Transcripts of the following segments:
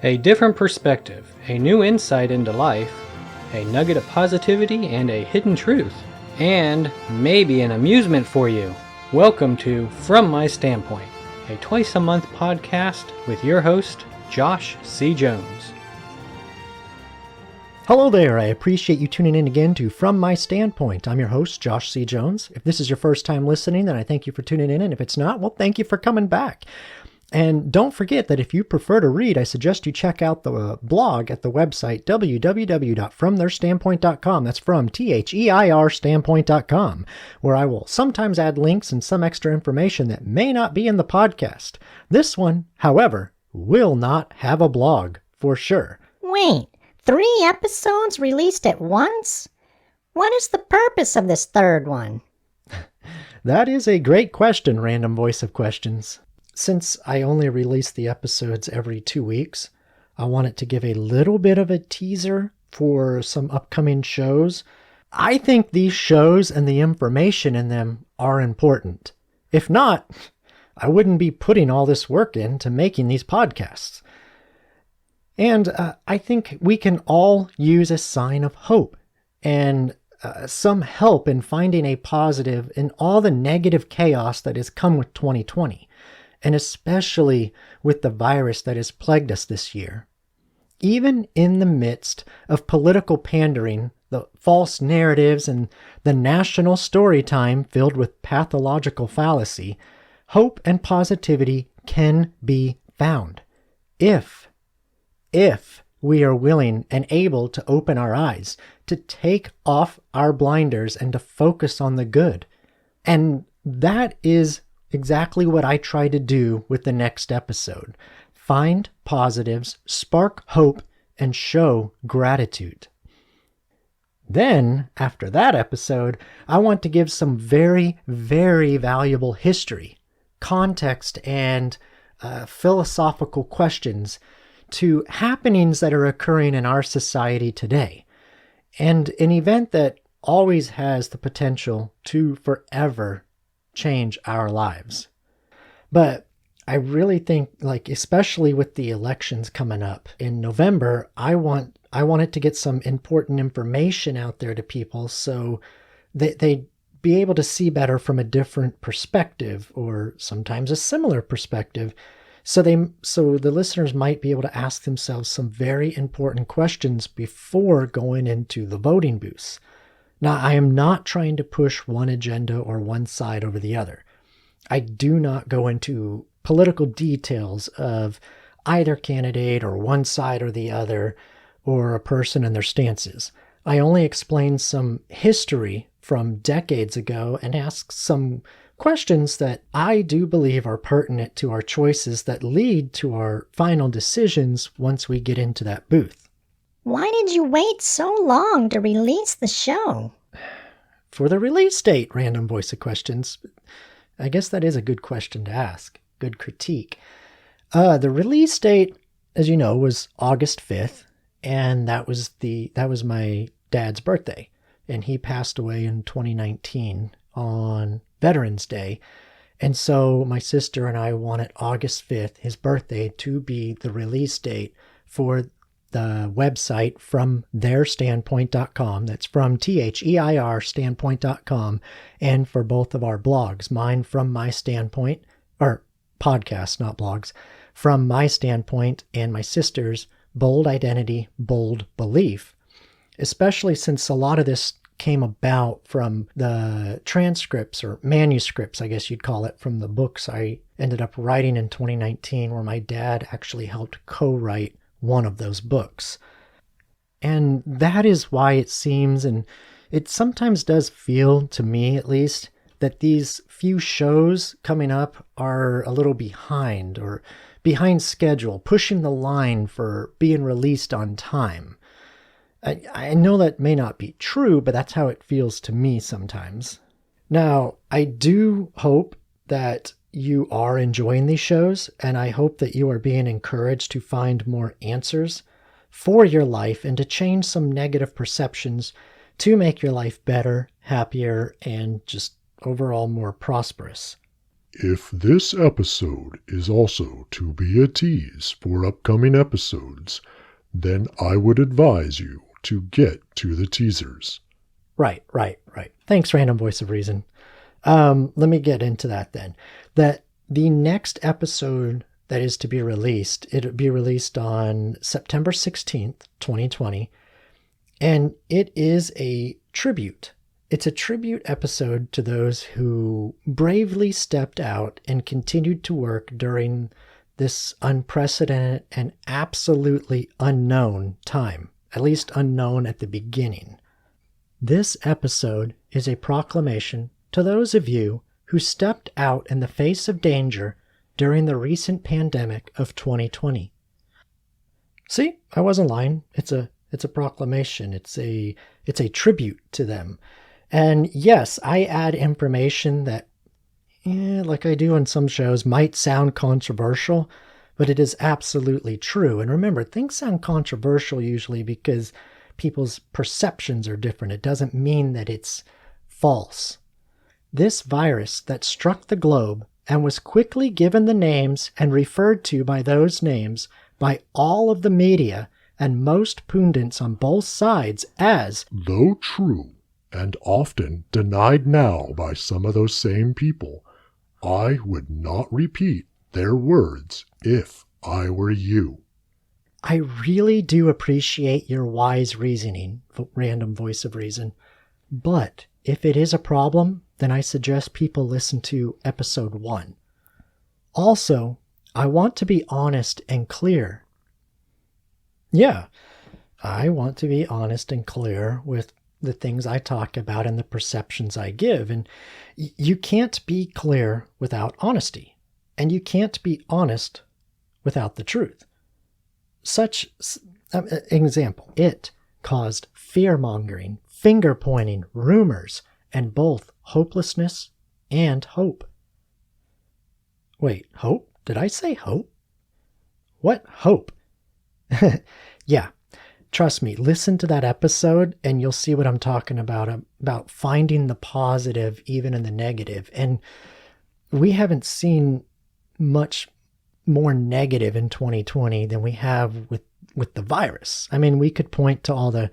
A different perspective, a new insight into life, a nugget of positivity and a hidden truth, and maybe an amusement for you. Welcome to From My Standpoint, a twice-a-month podcast with your host, Josh C. Jones. Hello there, I appreciate you tuning in again to From My Standpoint. I'm your host, Josh C. Jones. If this is your first time listening, then I thank you for tuning in, and if it's not, well, thank you for coming back. And don't forget that if you prefer to read, I suggest you check out the blog at the website www.fromtheirstandpoint.com. That's from THEIR standpoint.com, where I will sometimes add links and some extra information that may not be in the podcast. This one, however, will not have a blog, for sure. Wait, 3 episodes released at once? What is the purpose of this third one? That is a great question, Random Voice of Questions. Since I only release the episodes every 2 weeks, I wanted to give a little bit of a teaser for some upcoming shows. I think these shows and the information in them are important. If not, I wouldn't be putting all this work into making these podcasts. And I think we can all use a sign of hope and some help in finding a positive in all the negative chaos that has come with 2020. And especially with the virus that has plagued us this year. Even in the midst of political pandering, the false narratives, and the national story time filled with pathological fallacy, hope and positivity can be found if we are willing and able to open our eyes, to take off our blinders and to focus on the good. And that is exactly what I try to do with the next episode. Find positives, spark hope, and show gratitude. Then, after that episode, I want to give some very, very valuable history, context, and philosophical questions to happenings that are occurring in our society today, and an event that always has the potential to forever change our lives. But I really think, especially with the elections coming up in November, I wanted to get some important information out there to people so that they'd be able to see better from a different perspective, or sometimes a similar perspective, so the listeners might be able to ask themselves some very important questions before going into the voting booths. Now, I am not trying to push one agenda or one side over the other. I do not go into political details of either candidate or one side or the other, or a person and their stances. I only explain some history from decades ago and ask some questions that I do believe are pertinent to our choices that lead to our final decisions once we get into that booth. Why did you wait so long to release the show? For the release date, Random Voice of Questions. I guess that is a good question to ask. Good critique. The release date, as you know, was August 5th, and that was my dad's birthday. And he passed away in 2019 on Veterans Day. And so my sister and I wanted August 5th, his birthday, to be the release date for the website from theirstandpoint.com. That's from THEIR standpoint.com. And for both of our blogs, mine From My Standpoint, or podcasts, not blogs, From My Standpoint, and my sister's Bold Identity, Bold Belief. Especially since a lot of this came about from the transcripts, or manuscripts, I guess you'd call it, from the books I ended up writing in 2019, where my dad actually helped co-write one of those books. And that is why it seems, and it sometimes does feel, to me at least, that these few shows coming up are a little behind, or behind schedule, pushing the line for being released on time. I know that may not be true, but that's how it feels to me sometimes. Now, I do hope that you are enjoying these shows, and I hope that you are being encouraged to find more answers for your life and to change some negative perceptions to make your life better, happier, and just overall more prosperous. If this episode is also to be a tease for upcoming episodes, then I would advise you to get to the teasers. Right. Thanks, Random Voice of Reason. Let me get into that then. That the next episode that is to be released, it'll be released on September 16th, 2020, and it is a tribute. It's a tribute episode to those who bravely stepped out and continued to work during this unprecedented and absolutely unknown time, at least unknown at the beginning. This episode is a proclamation to those of you who stepped out in the face of danger during the recent pandemic of 2020. See, I wasn't lying. It's a proclamation. It's a tribute to them. And yes, I add information that, like I do on some shows, might sound controversial, but it is absolutely true. And remember, things sound controversial usually because people's perceptions are different. It doesn't mean that it's false. This virus that struck the globe and was quickly given the names and referred to by those names by all of the media and most pundits on both sides as, though true, and often denied now by some of those same people, I would not repeat their words if I were you. I really do appreciate your wise reasoning, Random Voice of Reason. But if it is a problem, then I suggest people listen to episode 1. Also, I want to be honest and clear. Yeah, I want to be honest and clear with the things I talk about and the perceptions I give. And you can't be clear without honesty. And you can't be honest without the truth. Such example, it caused fear-mongering, finger-pointing, rumors, and both hopelessness and hope. Wait, hope? Did I say hope? What hope? Yeah. Trust me, listen to that episode and you'll see what I'm talking about finding the positive even in the negative. And we haven't seen much more negative in 2020 than we have with the virus. I mean, we could point to all the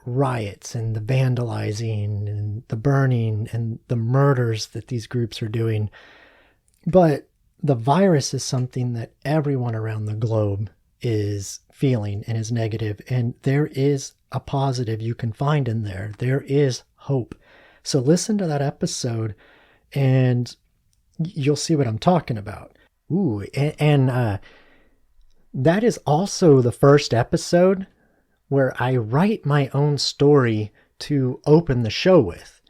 riots and the vandalizing and the burning and the murders that these groups are doing. But the virus is something that everyone around the globe is feeling and is negative, and there is a positive you can find in there. There is hope. So listen to that episode and you'll see what I'm talking about. Ooh, and that is also the first episode where I write my own story to open the show with.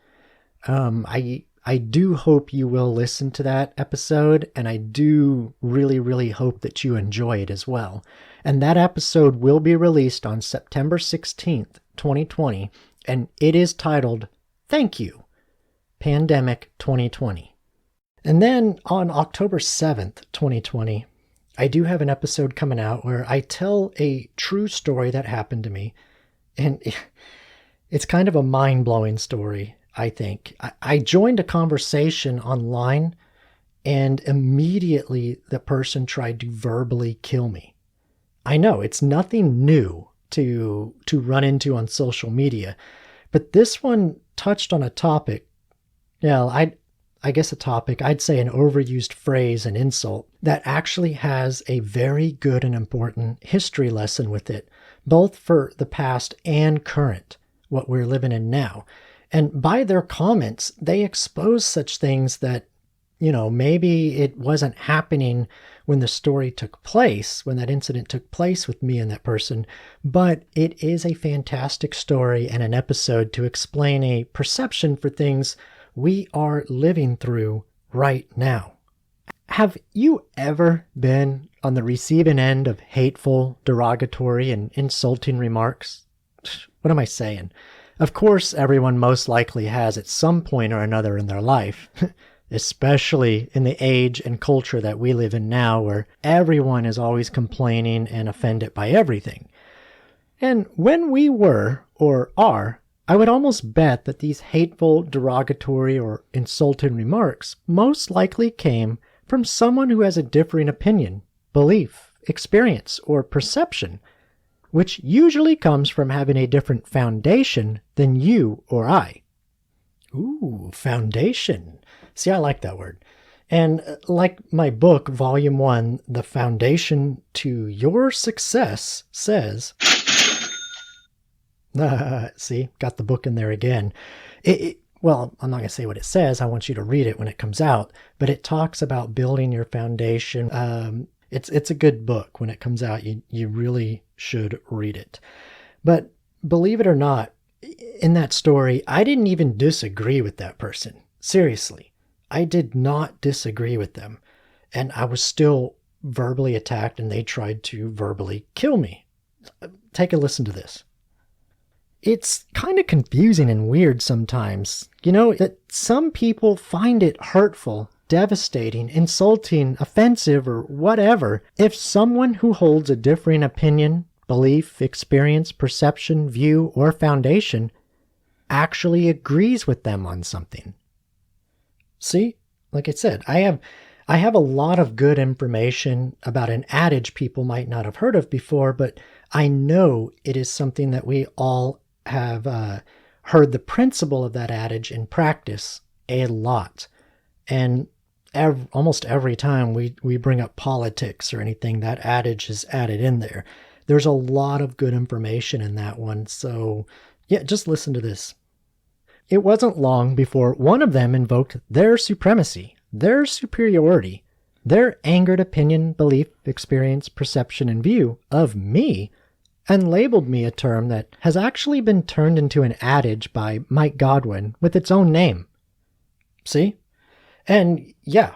I do hope you will listen to that episode, and I do really, really hope that you enjoy it as well. And that episode will be released on September 16th, 2020, and it is titled, Thank You, Pandemic 2020. And then on October 7th, 2020, I do have an episode coming out where I tell a true story that happened to me, and it's kind of a mind-blowing story. I think. I joined a conversation online and immediately the person tried to verbally kill me. I know it's nothing new to run into on social media, but this one touched on a topic. Well, I guess a topic, I'd say an overused phrase, an insult, that actually has a very good and important history lesson with it, both for the past and current, what we're living in now. And by their comments, they expose such things that, maybe it wasn't happening when the story took place, when that incident took place with me and that person, but it is a fantastic story and an episode to explain a perception for things we are living through right now. Have you ever been on the receiving end of hateful, derogatory, and insulting remarks? What am I saying? Of course, everyone most likely has at some point or another in their life, especially in the age and culture that we live in now, where everyone is always complaining and offended by everything. And when we were, or are, I would almost bet that these hateful, derogatory, or insulting remarks most likely came from someone who has a differing opinion, belief, experience, or perception, which usually comes from having a different foundation than you or I. Ooh, foundation. See, I like that word. And like my book, Volume 1, The Foundation to Your Success says... See, got the book in there again. Well, I'm not going to say what it says. I want you to read it when it comes out. But it talks about building your foundation. It's a good book. When it comes out, you really should read it. But believe it or not, in that story, I didn't even disagree with that person. Seriously, I did not disagree with them. And I was still verbally attacked, and they tried to verbally kill me. Take a listen to this. It's kind of confusing and weird sometimes, that some people find it hurtful, devastating, insulting, offensive, or whatever if someone who holds a differing opinion, belief, experience, perception, view, or foundation actually agrees with them on something. See, like I said, I have a lot of good information about an adage people might not have heard of before, but I know it is something that we all have heard the principle of that adage in practice a lot. And almost every time we bring up politics or anything, that adage is added in there. There's a lot of good information in that one. So yeah, just listen to this. It wasn't long before one of them invoked their supremacy, their superiority, their angered opinion, belief, experience, perception, and view of me, and labeled me a term that has actually been turned into an adage by Mike Godwin with its own name. See? And yeah,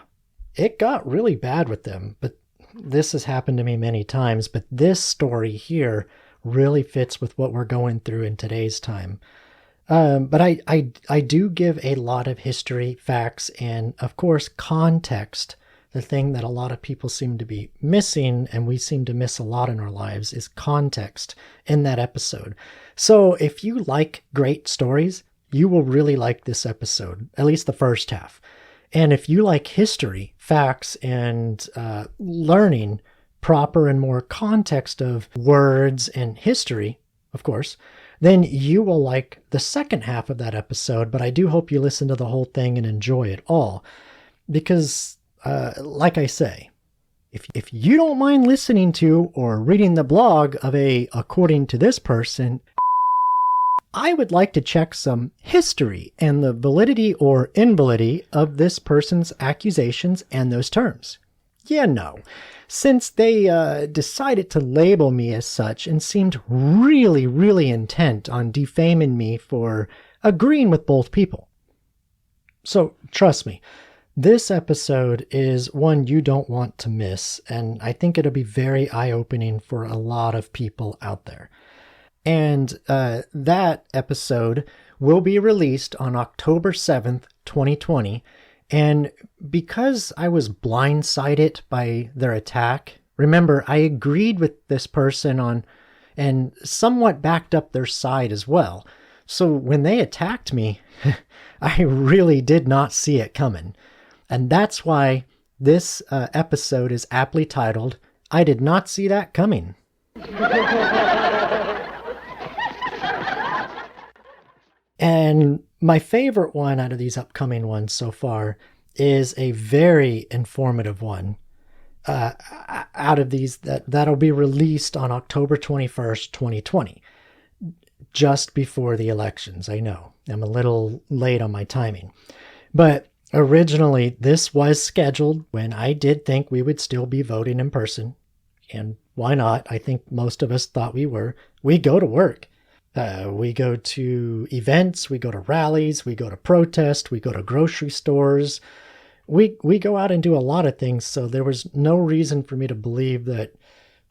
it got really bad with them, but this has happened to me many times, but this story here really fits with what we're going through in today's time. But I do give a lot of history, facts, and of course context. The thing that a lot of people seem to be missing, and we seem to miss a lot in our lives, is context in that episode. So if you like great stories, you will really like this episode, at least the first half. And if you like history, facts, and learning proper and more context of words and history, of course, then you will like the second half of that episode. But I do hope you listen to the whole thing and enjoy it all. Because like I say, if you don't mind listening to or reading the blog of according to this person, I would like to check some history and the validity or invalidity of this person's accusations and those terms. Yeah, no. Since they decided to label me as such and seemed really, really intent on defaming me for agreeing with both people. So, trust me. This episode is one you don't want to miss, and I think it'll be very eye-opening for a lot of people out there. And that episode will be released on October 7th, 2020, and because I was blindsided by their attack, remember, I agreed with this person on and somewhat backed up their side as well. So when they attacked me, I really did not see it coming. And that's why this episode is aptly titled, I Did Not See That Coming. And my favorite one out of these upcoming ones so far is a very informative one out of these that'll be released on October 21st, 2020, just before the elections. I know I'm a little late on my timing, but originally, this was scheduled when I did think we would still be voting in person. And why not? I think most of us thought we were. We go to work. We go to events. We go to rallies. We go to protests. We go to grocery stores. We go out and do a lot of things. So there was no reason for me to believe that,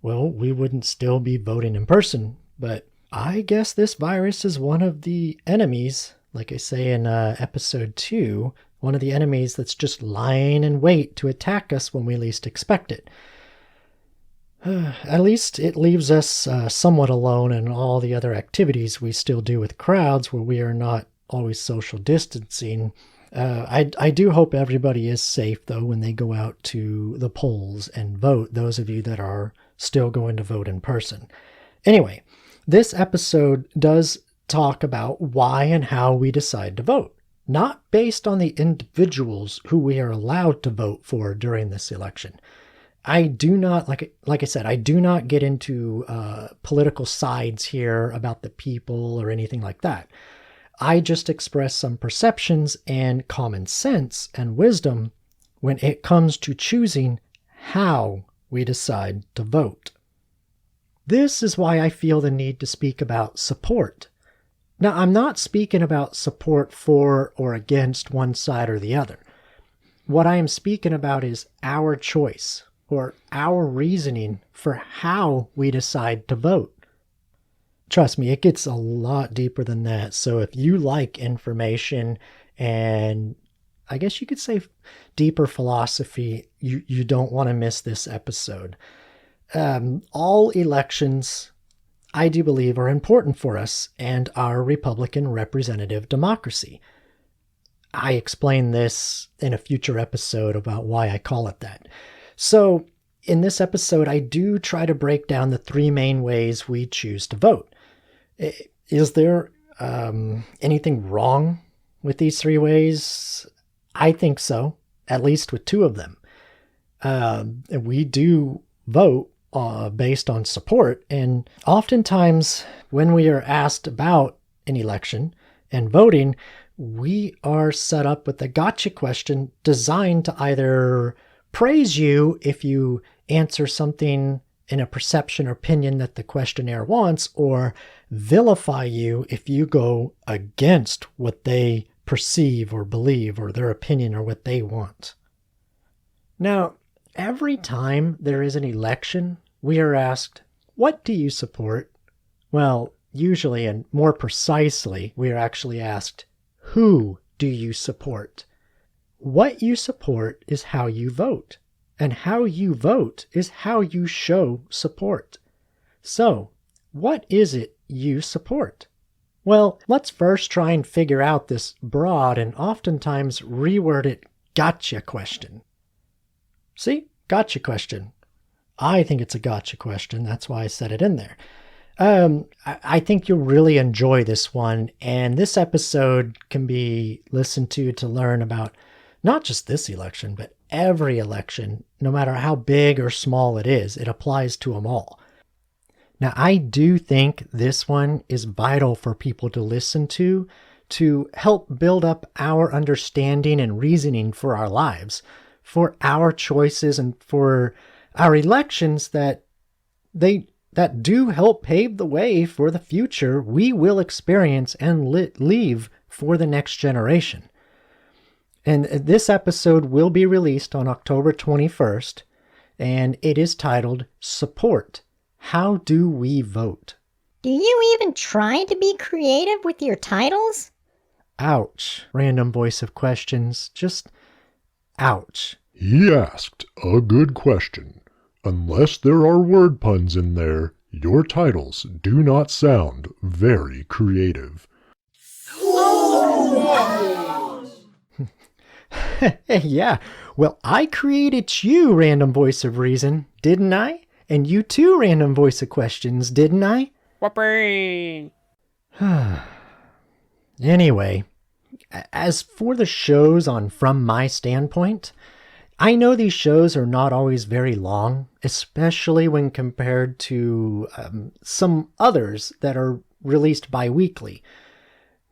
well, we wouldn't still be voting in person. But I guess this virus is one of the enemies, like I say in episode 2, one of the enemies that's just lying in wait to attack us when we least expect it. At least it leaves us somewhat alone in all the other activities we still do with crowds where we are not always social distancing. I do hope everybody is safe, though, when they go out to the polls and vote, those of you that are still going to vote in person. Anyway, this episode does talk about why and how we decide to vote, not based on the individuals who we are allowed to vote for during this election. I do not, like I said, I do not get into political sides here about the people or anything like that. I just express some perceptions and common sense and wisdom when it comes to choosing how we decide to vote. This is why I feel the need to speak about support. Now, I'm not speaking about support for or against one side or the other. What I am speaking about is our choice, or our reasoning for how we decide to vote. Trust me, it gets a lot deeper than that. So if you like information and I guess you could say deeper philosophy, you don't want to miss this episode. All elections, I do believe, are important for us and our Republican representative democracy. I explain this in a future episode about why I call it that. So in this episode, I do try to break down the three main ways we choose to vote. Is there anything wrong with these three ways? I think so, at least with two of them. We do vote based on support, and oftentimes when we are asked about an election and voting, we are set up with a gotcha question designed to either praise you if you answer something in a perception or opinion that the questionnaire wants, or vilify you if you go against what they perceive or believe or their opinion or what they want. Now, every time there is an election, we are asked, what do you support? Well, usually and more precisely, we are actually asked, who do you support? What you support is how you vote, and how you vote is how you show support. So, what is it you support? Well, let's first try and figure out this broad and oftentimes reworded gotcha question. See? Gotcha question. I think it's a gotcha question. That's why I said it in there. I think you'll really enjoy this one, and this episode can be listened to learn about not just this election, but every election, no matter how big or small it is. It applies to them all. Now, I do think this one is vital for people to listen to help build up our understanding and reasoning for our lives, for our choices, and for our elections that do help pave the way for the future we will experience and leave for the next generation. And this episode will be released on October 21st, and it is titled Support. How do we vote? Do you even try to be creative with your titles? Ouch. Random voice of questions. Just ouch. He asked a good question. Unless there are word puns in there, your titles do not sound very creative. Yeah, well, I created you, random voice of reason, didn't I? And you too, random voice of questions, didn't I? Whoopee! Anyway, as for the shows on From My Standpoint, I know these shows are not always very long, especially when compared to some others that are released bi-weekly.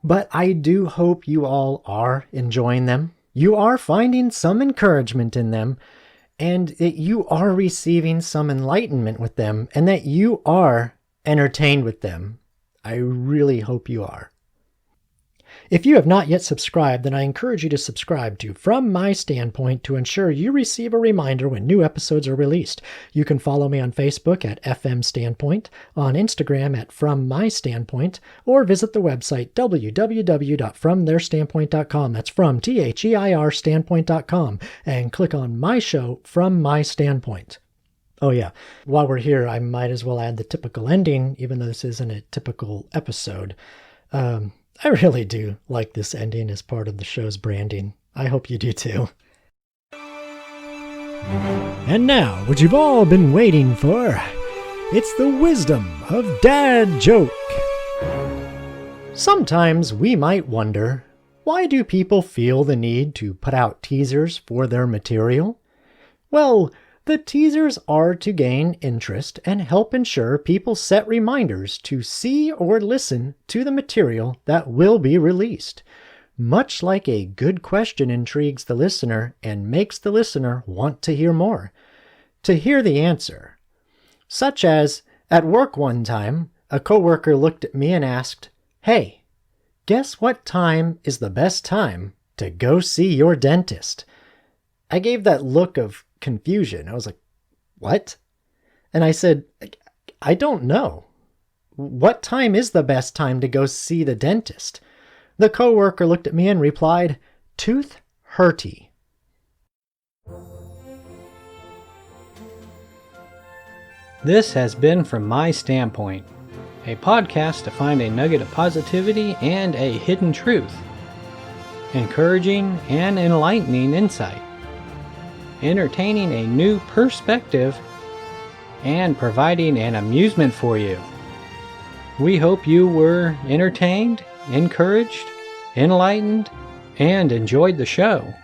But I do hope you all are enjoying them. You are finding some encouragement in them, and that you are receiving some enlightenment with them, and that you are entertained with them. I really hope you are. If you have not yet subscribed, then I encourage you to subscribe to From My Standpoint to ensure you receive a reminder when new episodes are released. You can follow me on Facebook at FM Standpoint, on Instagram at From My Standpoint, or visit the website www.fromtheirstandpoint.com. That's from THEIR standpoint.com, and click on my show, From My Standpoint. Oh, yeah. While we're here, I might as well add the typical ending, even though this isn't a typical episode. I really do like this ending as part of the show's branding. I hope you do too. And now, what you've all been waiting for. It's the wisdom of Dad Joke. Sometimes we might wonder, why do people feel the need to put out teasers for their material? Well, the teasers are to gain interest and help ensure people set reminders to see or listen to the material that will be released. Much like a good question intrigues the listener and makes the listener want to hear more, to hear the answer. Such as, at work one time, a coworker looked at me and asked, "Hey, guess what time is the best time to go see your dentist?" I gave that look of confusion. I was like, "What?" And I said, "I don't know. What time is the best time to go see the dentist?" The coworker looked at me and replied, "Tooth hurty." This has been From My Standpoint, a podcast to find a nugget of positivity and a hidden truth, encouraging and enlightening insight, entertaining a new perspective, and providing an amusement for you. We hope you were entertained, encouraged, enlightened, and enjoyed the show.